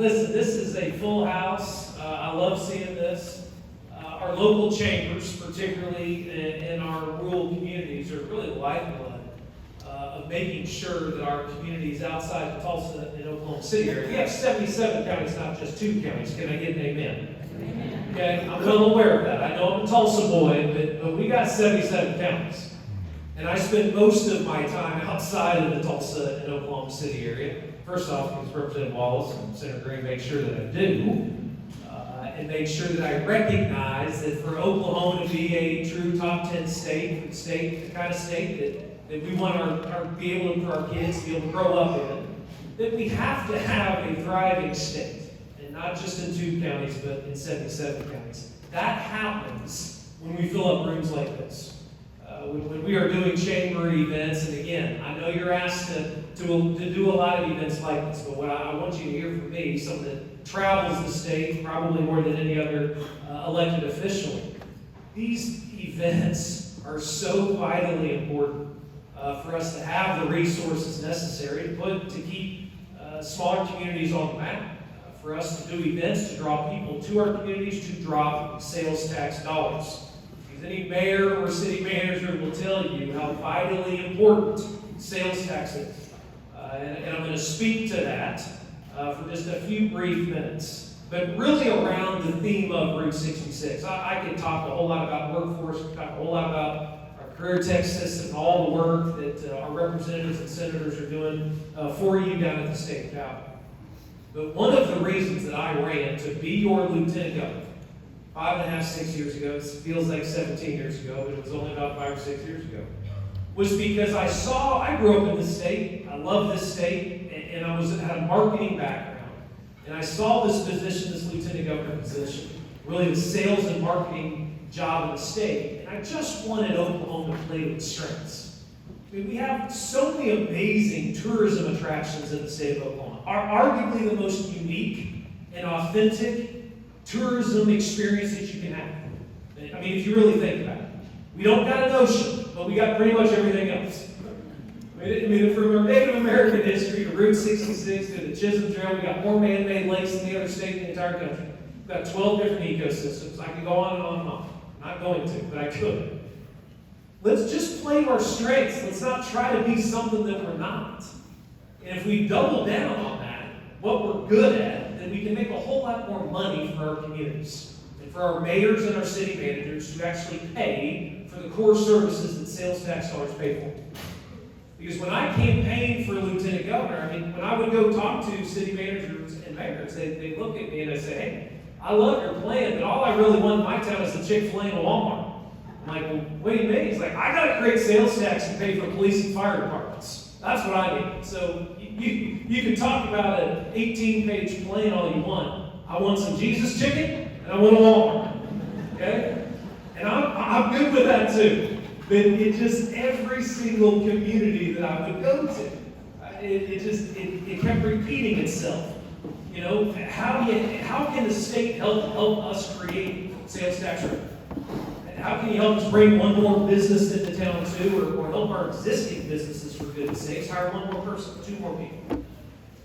Listen, this is a full house. I love seeing this. Our local chambers, particularly in our rural communities, are really the lifeblood of making sure that our communities outside of Tulsa and Oklahoma City area. We have 77 counties, not just 2 counties. Can I get an amen? Amen. Okay, I'm well aware of that. I know I'm a Tulsa boy, but we got 77 counties. And I spend most of my time outside of the Tulsa and Oklahoma City area. First off, because Representative Wallace and Senator Green make sure that I do. And make sure that I recognize that for Oklahoma to be a true top 10 state, the kind of state that we want for our kids to be able to grow up in, that we have to have a thriving state. And not just in 2 counties, but in 77 counties. That happens when we fill up rooms like this. When we are doing chamber events, and again, I know you're asked to do a lot of events like this, but what I want you to hear from me, someone that travels the state probably more than any other elected official, these events are so vitally important for us to have the resources necessary to keep smaller communities on the map, for us to do events to draw people to our communities, to draw sales tax dollars. Any mayor or city manager will tell you how vitally important sales tax is. And I'm going to speak to that for just a few brief minutes. But really around the theme of Route 66. I could talk a whole lot about workforce, talk a whole lot about our career tech system, all the work that our representatives and senators are doing for you down at the state capitol. But one of the reasons that I ran to be your lieutenant governor 5.5, 6 years ago, it feels like 17 years ago, but it was only about 5 or 6 years ago, was because I grew up in this state, I love this state, and I had a marketing background, and I saw this position, this lieutenant governor position, really the sales and marketing job in the state, and I just wanted Oklahoma to play to its strengths. I mean, we have so many amazing tourism attractions in the state of Oklahoma, arguably the most unique and authentic tourism experience that you can have. I mean, if you really think about it. We don't got an ocean, but we got pretty much everything else. I mean, from Native American history to Route 66 to the Chisholm Trail, we got more man-made lakes than the other state in the entire country. We've got 12 different ecosystems. I could go on and on and on. I'm not going to, but I could. Let's just play to our strengths. Let's not try to be something that we're not. And if we double down on that, what we're good at, then we can make a whole lot more money for our communities and for our mayors and our city managers to actually pay for the core services that sales tax dollars pay for. Because when I campaigned for lieutenant governor, I mean, when I would go talk to city managers and mayors, they look at me and they say, hey, I love your plan, but all I really want in my town is a Chick-fil-A and a Walmart. I'm like, well, what do you mean? He's like, I got to create sales tax to pay for police and fire departments. That's what I need. So you can talk about an 18-page plan all you want. I want some Jesus chicken, and I want a Walmart. Okay? And I'm good with that too. But it just, every single community that I would go to, it kept repeating itself. You know, how can the state help us create sales tax revenue? How can you help us bring one more business into town too, or help our existing businesses, for goodness sakes, hire one more person, 2 more people?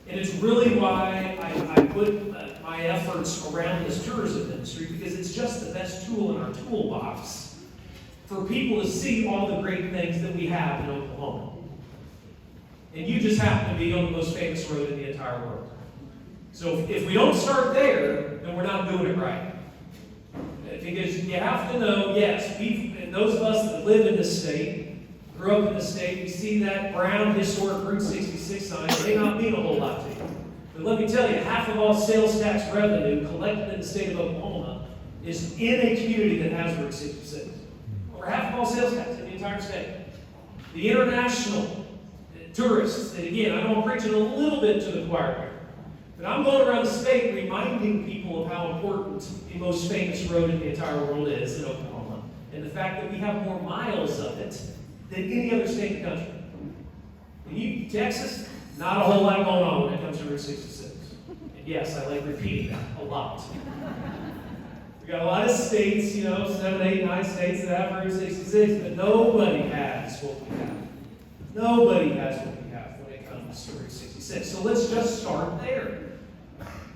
And it's really why I put my efforts around this tourism industry, because it's just the best tool in our toolbox for people to see all the great things that we have in Oklahoma. And you just happen to be on the most famous road in the entire world. So if we don't start there, then we're not doing it right. Because you have to know, yes, and those of us that live in this state, grew up in this state, we see that brown historic Route 66 sign. It may not mean a whole lot to you. But let me tell you, half of all sales tax revenue collected in the state of Oklahoma is in a community that has Route 66. Over half of all sales tax in the entire state. The international tourists, and again, I know I'm preaching a little bit to the choir here, but I'm going around the state reminding people of how important the most famous road in the entire world is in Oklahoma, and the fact that we have more miles of it than any other state in the country. And Texas, not a whole lot going on when it comes to Route 66. And yes, I like repeating that a lot. We got a lot of states, 7, 8, 9 states that have Route 66, but nobody has what we have. Nobody has what we have when it comes to Route 66. So let's just start there.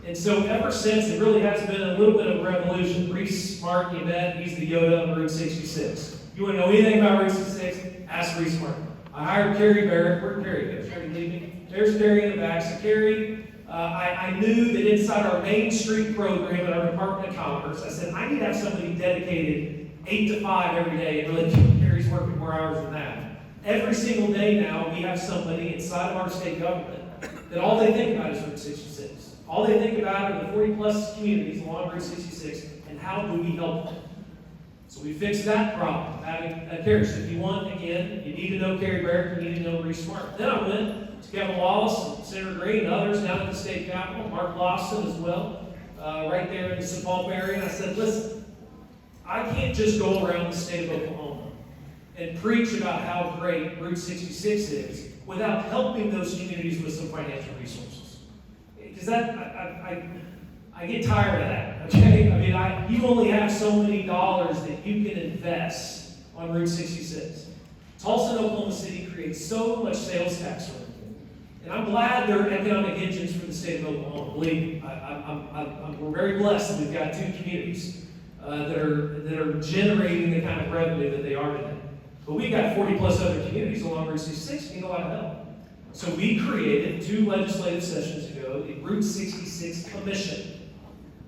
And so ever since, it really has been a little bit of a revolution. Reese Martin, you met, he's the Yoda of Route 66. You want to know anything about Route 66? Ask Reese Martin. I hired Carrie Barrett. Where'd Carrie go? Carrie leave me? There's Carrie in the back. So Carrie, I knew that inside our Main Street program at our Department of Commerce, I said, I need to have somebody dedicated 8 to 5 every day, and really Carrie's working more hours than that. Every single day now, we have somebody inside of our state government that all they think about is Route 66. All they think about are the 40-plus communities along Route 66, and how do we help them? So we fixed that problem, having a Carrie. So if you want, again, you need to know Carrie Barrett, you need to know Reese Smart. Then I went to Kevin Wallace and Senator Green and others down at the state capitol, Mark Lawson as well, right there in the St. Paul area, and I said, listen, I can't just go around the state of Oklahoma and preach about how great Route 66 is without helping those communities with some financial resources. Because I get tired of that, okay? I mean, you only have so many dollars that you can invest on Route 66. Tulsa and Oklahoma City creates so much sales tax revenue. And I'm glad there are economic engines for the state of Oklahoma. Believe me, we're very blessed that we've got 2 communities that are generating the kind of revenue that they are today. But we've got 40-plus other communities along Route 66 need a lot of help. So we created 2 legislative sessions ago the Route 66 Commission,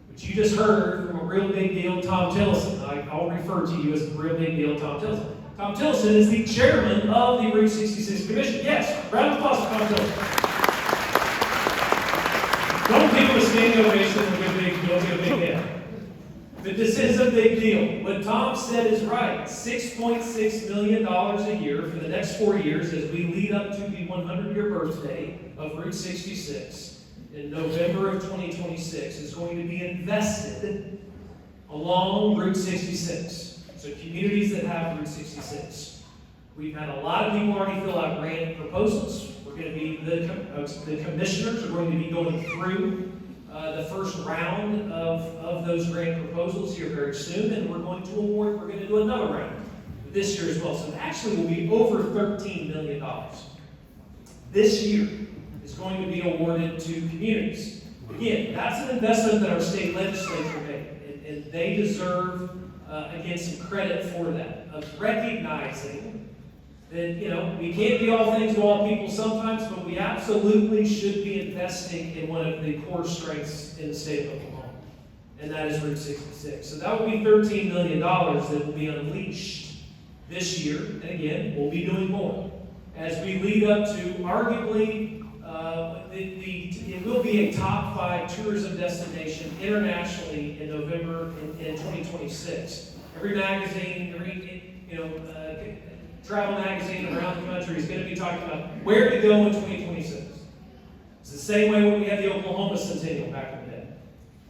which you just heard from a real big deal, Tom Tillison. I'll refer to you as the real big deal, Tom Tillison. Tom Tillison is the chairman of the Route 66 Commission. Yes, round of applause for Tom Tillison. Don't give him a standing ovation for a big deal. Give a big deal. But this is a big deal. What Tom said is right. $6.6 million a year for the next 4 years as we lead up to the 100-year birthday of Route 66 in November of 2026 is going to be invested along Route 66. So communities that have Route 66. We've had a lot of people already fill out grant proposals. We're going to be, the commissioners are going to be going through the first round of those grant proposals here very soon, and we're going to do another round this year as well. So it actually will be over $13 million. This year is going to be awarded to communities. Again, that's an investment that our state legislature made, and they deserve, again, some credit for that, of recognizing that, we can't be all things to all people sometimes, but we absolutely should be investing in one of the core strengths in the state of Oklahoma, and that is Route 66. So that will be $13 million that will be unleashed this year, and again, we'll be doing more. As we lead up to arguably, it will be a top 5 tourism destination internationally in November in 2026. Every magazine, travel magazine around the country is going to be talking about where to go in 2026. It's the same way when we had the Oklahoma Centennial back in the day.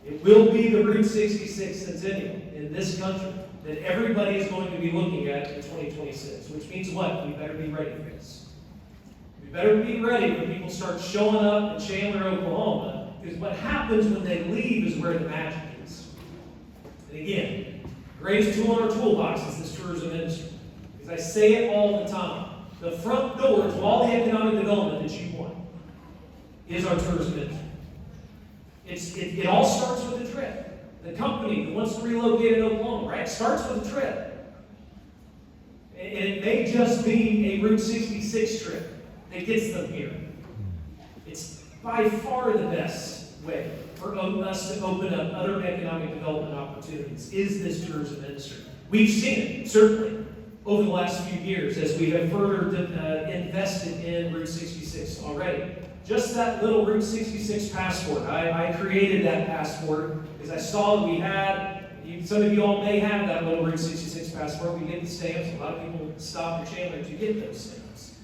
It will be the Route 66 Centennial in this country that everybody is going to be looking at in 2026, which means what? We better be ready for this. We better be ready when people start showing up in Chandler, Oklahoma, because what happens when they leave is where the magic is. And again, the greatest tool in our toolbox is this tourism industry. I say it all the time. The front door to all the economic development that you want is our tourism industry. It all starts with a trip. The company that wants to relocate in Oklahoma, right, starts with a trip. And it may just be a Route 66 trip that gets them here. It's by far the best way for us to open up other economic development opportunities is this tourism industry. We've seen it, certainly, over the last few years as we have further invested in Route 66 already. Just that little Route 66 passport. I created that passport because I saw that we had, some of you all may have that little Route 66 passport. We get the stamps. A lot of people stop in Chandler to get those stamps.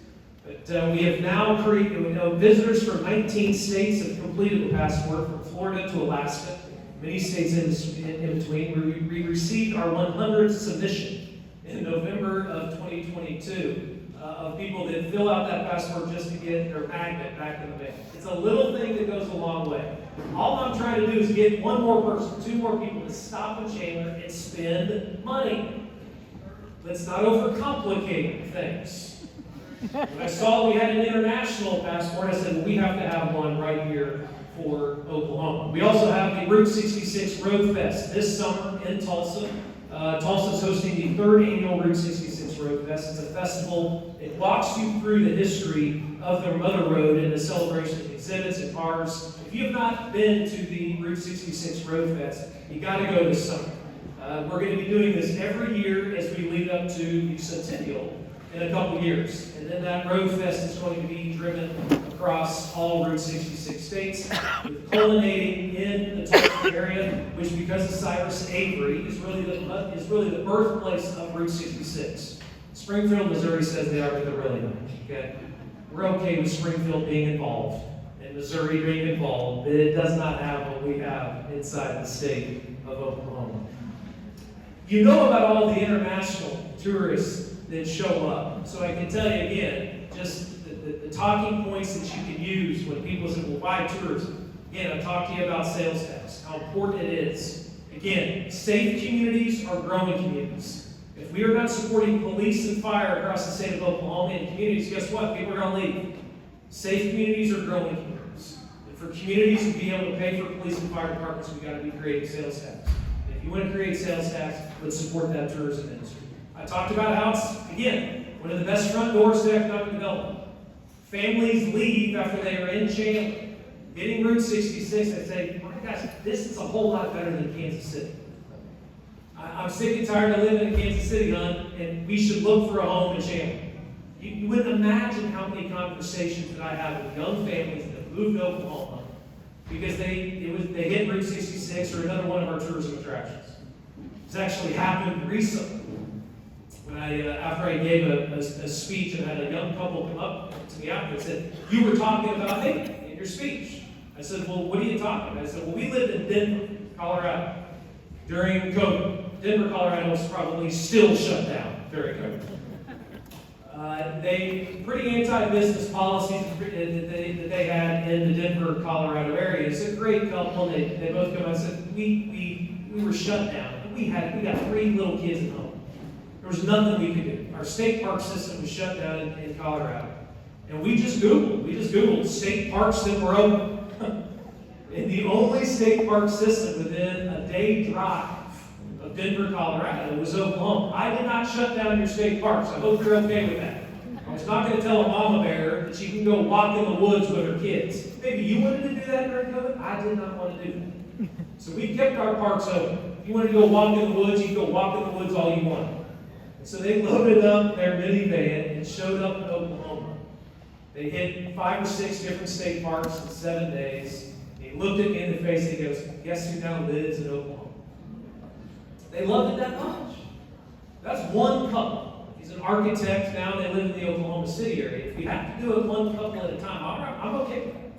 But we have now created, visitors from 19 states have completed the passport, from Florida to Alaska, many states in between. We received our 100th submission in November of 2022 of people that fill out that passport just to get their magnet back in the mail. It's a little thing that goes a long way. All I'm trying to do is get one more person, 2 more people to stop in Chandler and spend money. Let's not overcomplicate things. When I saw we had an international passport, I said, well, we have to have one right here for Oklahoma. We also have the Route 66 Road Fest this summer in Tulsa. Tulsa is hosting the 3rd annual Route 66 Road Fest. It's a festival. It walks you through the history of the Mother Road and the celebration of exhibits and cars. If you have not been to the Route 66 Road Fest, you got to go this summer. We're going to be doing this every year as we lead up to the Centennial in a couple years. And then that Road Fest is going to be driven across all Route 66 states, culminating in the Tulsa area, which, because of Cyrus Avery, is really the birthplace of Route 66. Springfield, Missouri says they are, but they're really not. Okay? We're okay with Springfield being involved and Missouri being involved, but it does not have what we have inside the state of Oklahoma. You know about all the international tourists that show up. So I can tell you again, just the talking points that you can use when people say, well, why tourism? Again, I talked to you about sales tax, how important it is. Again, safe communities are growing communities. If we are not supporting police and fire across the state of Oklahoma and communities, guess what? People are going to leave. Safe communities are growing communities. And for communities to be able to pay for police and fire departments, we've got to be creating sales tax. And if you want to create sales tax, let's support that tourism industry. I talked about how it's, again, one of the best front doors to economic development. Families leave after they are in Chandler, hitting Route 66, and say, my gosh, this is a whole lot better than Kansas City. I'm sick and tired of living in Kansas City, hon, and we should look for a home in Chandler. You wouldn't imagine how many conversations that I have with young families that have moved to Oklahoma because they hit Route 66 or another one of our tourism attractions. It's actually happened recently. When after I gave a speech and had a young couple come up to me after and said, you were talking about me in your speech. I said, well, what are you talking about? I said, well, we lived in Denver, Colorado during COVID. Denver, Colorado was probably still shut down during COVID. They pretty anti-business policies that they had in the Denver, Colorado area. It's a great couple. They both come and said, we were shut down. We got 3 little kids at home. There was nothing we could do. Our state park system was shut down in Colorado. And we just Googled state parks that were open. And the only state park system within a day drive of Denver, Colorado was Oklahoma. I did not shut down your state parks. I hope you're okay with that. I was not going to tell a mama bear that she can go walk in the woods with her kids. Maybe you wanted to do that during COVID? I did not want to do that. So we kept our parks open. If you wanted to go walk in the woods, you can go walk in the woods all you want. So they loaded up their minivan and showed up in Oklahoma. They hit 5 or 6 different state parks in 7 days. He looked at me in the face and he goes, guess who now lives in Oklahoma? They loved it that much. That's one couple. He's an architect now, and they live in the Oklahoma City area. If we have to do it one couple at a time, I'm okay with that.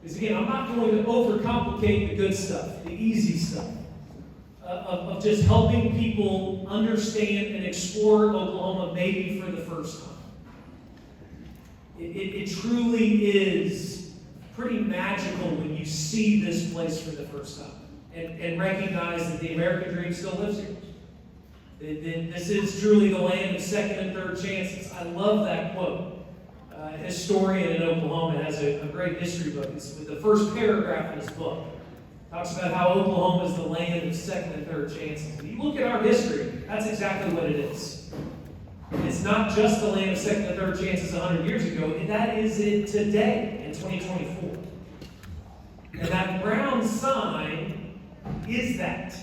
Because again, I'm not going to overcomplicate the good stuff, the easy stuff. Of just helping people understand and explore Oklahoma maybe for the first time. It truly is pretty magical when you see this place for the first time and recognize that the American dream still lives here. This is truly the land of second and third chances. I love that quote. A historian in Oklahoma has a great history book. It's the first paragraph in his book. Talks about how Oklahoma is the land of second and third chances. When you look at our history, that's exactly what it is. It's not just the land of second and third chances 100 years ago, and that is it today in 2024. And that brown sign is that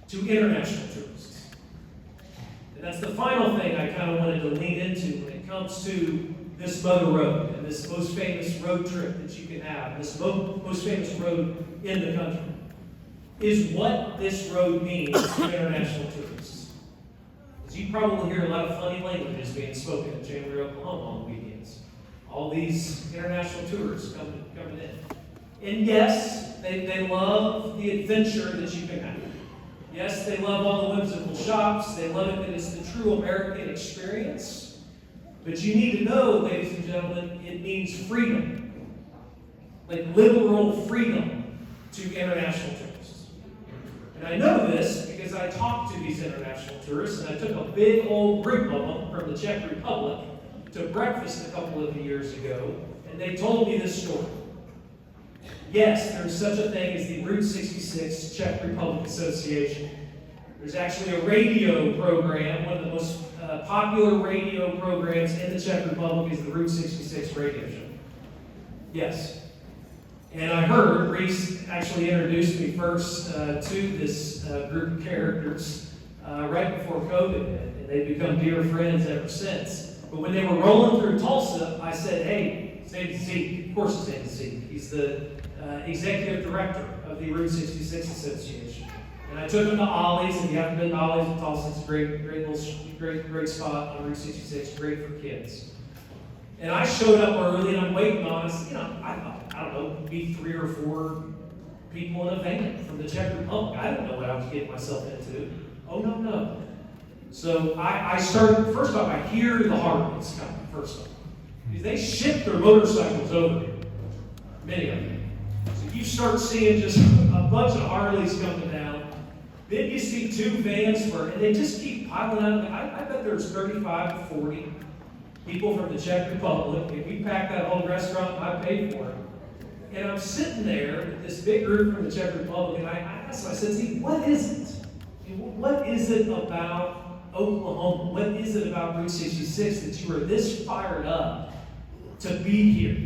to international tourists. And that's the final thing I kind of wanted to lean into when it comes to this Mother Road and this most famous road trip that you can have, this most famous road in the country, is what this road means to international tourists. As you probably hear a lot of funny languages being spoken in Chandler, Oklahoma on the weekends. All these international tourists coming in. And yes, they love the adventure that you can have. Yes, they love all the whimsical shops. They love it that it's the true American experience. But you need to know, ladies and gentlemen, it means freedom. Like literal freedom to international tourists. And I know this because I talked to these international tourists, and I took a big old group of them from the Czech Republic to breakfast a couple of years ago, and they told me this story. Yes, there's such a thing as the Route 66 Czech Republic Association. There's actually a radio program, one of the most popular radio programs in the Czech Republic is the Route 66 radio show. Yes. And I heard, Reese actually introduced me first to this group of characters right before COVID, and they've become dear friends ever since. But when they were rolling through Tulsa, I said, hey, his name's Zeke. Of course his name's Zeke. He's the executive director of the Route 66 Association. And I took him to Ollie's, and if you haven't been to Ollie's in Tulsa, it's a great spot on Route 66, great for kids. And I showed up early, and I'm waiting on us. I don't know, maybe 3 or 4 people in a van from the Czech Republic. I didn't know what I was getting myself into. Oh, no. So I started, first off, I hear the Harleys coming, first off. Because they ship their motorcycles over here, many of them. So you start seeing just a bunch of Harleys coming down. Then you see 2 vans and they just keep piling out. I bet there's 35 to 40 people from the Czech Republic. And we packed that whole restaurant, and I paid for it. And I'm sitting there with this big group from the Czech Republic, and I asked them, I said, see, what is it? What is it about Oklahoma? What is it about Route 66 that you are this fired up to be here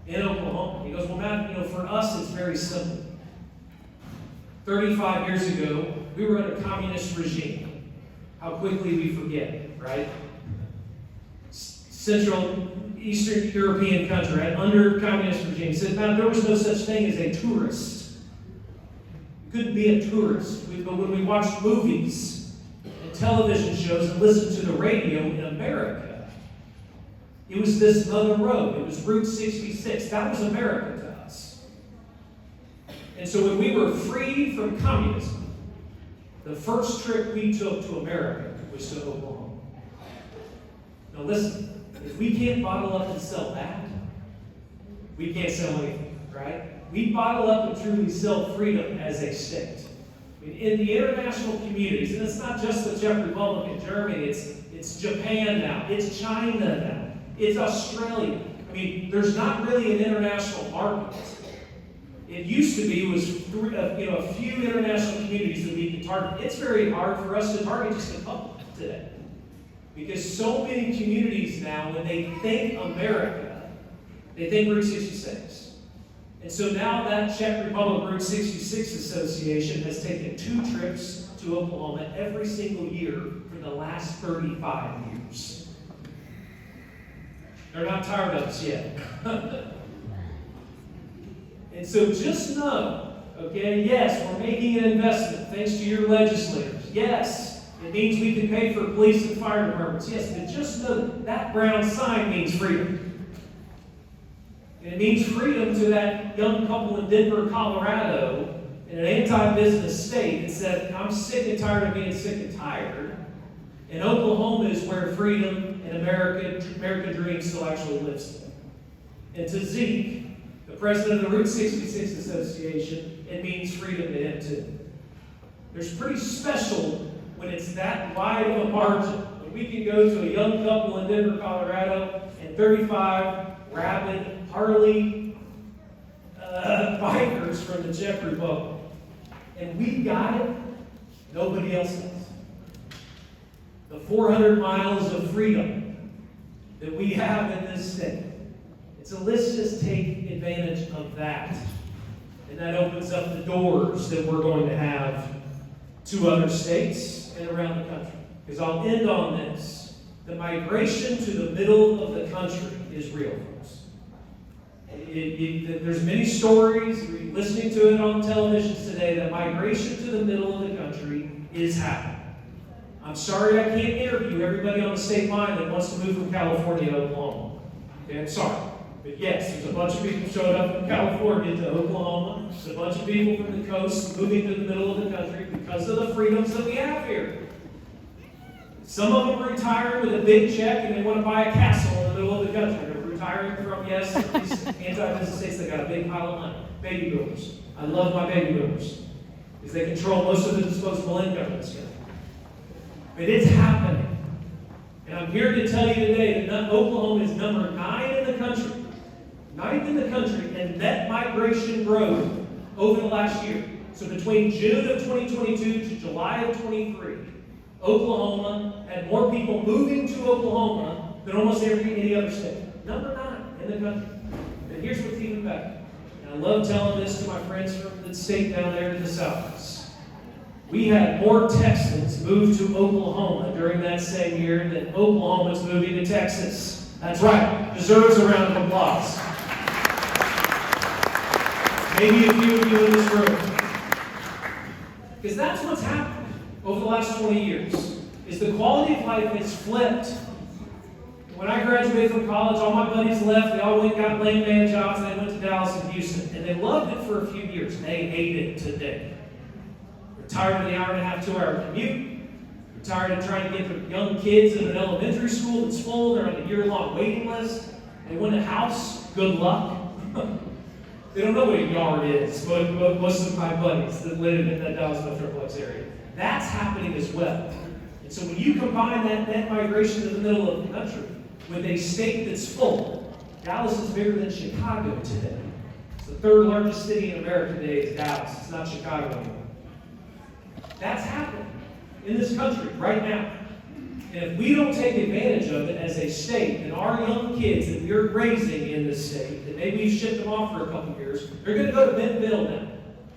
in Oklahoma? He goes, well, Matt, for us, it's very simple. 35 years ago, we were in a communist regime. How quickly we forget, right? Central Eastern European country, right? Under communist regime. He said, Matt, there was no such thing as a tourist. You couldn't be a tourist. But when we watched movies and television shows and listened to the radio in America, it was this other road. It was Route 66. That was America to us. And so when we were free from communism, the first trip we took to America was to Oklahoma. Now listen, if we can't bottle up and sell that, we can't sell anything, right? We bottle up and truly sell freedom as a state. I mean, in the international communities, and it's not just the Czech Republic and Germany, it's Japan now, it's China now, it's Australia. I mean, there's not really an international market. It used to be, it was a few international communities that we could target. It's very hard for us to target just a couple today. Because so many communities now, when they think America, they think Route 66. And so now that Czech Republic Route 66 Association has taken 2 trips to Oklahoma every single year for the last 35 years. They're not tired of us yet. And so just know, okay, yes, we're making an investment thanks to your legislators. Yes, it means we can pay for police and fire departments. Yes, but just know that brown sign means freedom. And it means freedom to that young couple in Denver, Colorado, in an anti-business state that said, I'm sick and tired of being sick and tired. And Oklahoma is where freedom and American dream still actually lives. And to Zeke, the president of the Route 66 Association, it means freedom to him too. There's pretty special when it's that wide of a margin. When we can go to a young couple in Denver, Colorado, and 35 rabid Harley bikers from the Czech Republic. And we got it, nobody else does. The 400 miles of freedom that we have in this state. And so let's just take advantage of that. And that opens up the doors that we're going to have to other states and around the country. Because I'll end on this. The migration to the middle of the country is real, folks. There's many stories, we're listening to it on television today, that migration to the middle of the country is happening. I'm sorry I can't interview everybody on the state line that wants to move from California to Oklahoma. Okay, I'm sorry. But yes, there's a bunch of people showing up from California to Oklahoma. There's a bunch of people from the coast moving to the middle of the country because of the freedoms that we have here. Some of them are retiring with a big check and they want to buy a castle in the middle of the country. They're retiring from, yes, these anti-business states that got a big pile of money. Baby boomers. I love my baby boomers because they control most of the disposable income in this country. But it's happening. And I'm here to tell you today that Oklahoma is number 9 in the country ninth in the country in net migration growth over the last year. So between June of 2022 to July of 23, Oklahoma had more people moving to Oklahoma than almost any other state. Number 9 in the country. And here's what's even better. And I love telling this to my friends from the state down there to the south. We had more Texans move to Oklahoma during that same year than Oklahomans moving to Texas. That's right. Deserves a round of applause. Maybe a few of you in this room. Because that's what's happened over the last 20 years, is the quality of life has flipped. When I graduated from college, all my buddies left. They all went and got landman jobs, and they went to Dallas and Houston. And they loved it for a few years. They hate it today. They're tired of the hour and a half, 2-hour commute. They're tired of trying to get their young kids in an elementary school that's full. They're on a year-long waiting list. They want a house. Good luck. They don't know what a yard is, but most of my buddies that live in that Dallas Metroplex area. That's happening as well. And so when you combine that net migration to the middle of the country with a state that's full, Dallas is bigger than Chicago today. It's the 3rd largest city in America today is Dallas. It's not Chicago anymore. That's happening in this country right now. And if we don't take advantage of it as a state, then our young kids that we're raising in this state, that maybe we've shipped them off for a couple of years, they're going to go to Bentonville now.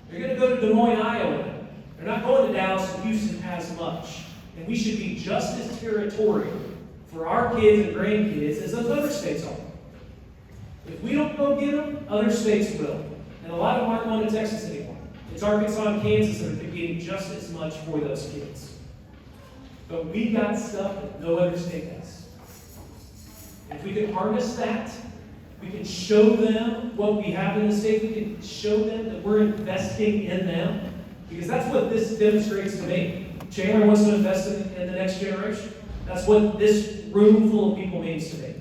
They're going to go to Des Moines, Iowa now. They're not going to Dallas and Houston as much. And we should be just as territorial for our kids and grandkids as those other states are. If we don't go get them, other states will. And a lot of them aren't going to Texas anymore. It's Arkansas and Kansas that are getting just as much for those kids. But we got stuff that no other state has. If we can harness that, we can show them what we have in the state. We can show them that we're investing in them. Because that's what this demonstrates to me. Chandler wants to invest in the next generation. That's what this room full of people means to me.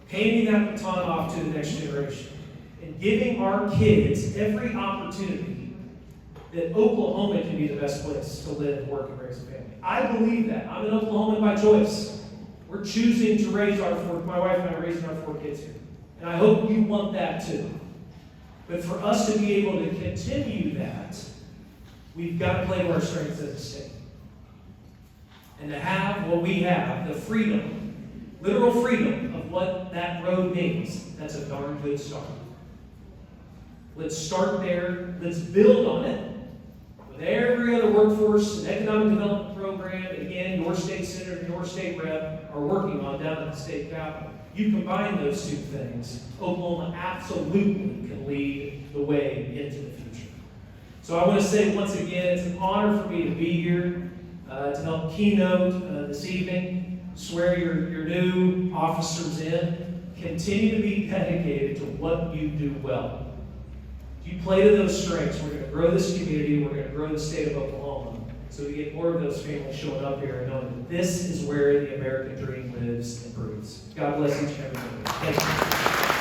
Handing that baton off to the next generation. And giving our kids every opportunity that Oklahoma can be the best place to live, work, and raise a family. I believe that. I'm an Oklahoman by choice. We're choosing to raise my wife and I are raising our 4 kids here. And I hope you want that too. But for us to be able to continue that, we've got to play to our strengths as a state. And to have what we have, the freedom, literal freedom of what that road means, that's a darn good start. Let's start there. Let's build on it. With every other workforce and economic development program, that again, your state senator and your state rep are working on down at the state capitol. You combine those 2 things, Oklahoma absolutely can lead the way into the future. So I want to say once again, it's an honor for me to be here to help keynote this evening, swear your new officers in. Continue to be dedicated to what you do well. If you play to those strengths, we're going to grow this community, we're going to grow the state of Oklahoma, so we get more of those families showing up here and knowing that this is where the American dream lives and breathes. God bless each and every one of you. Thank you.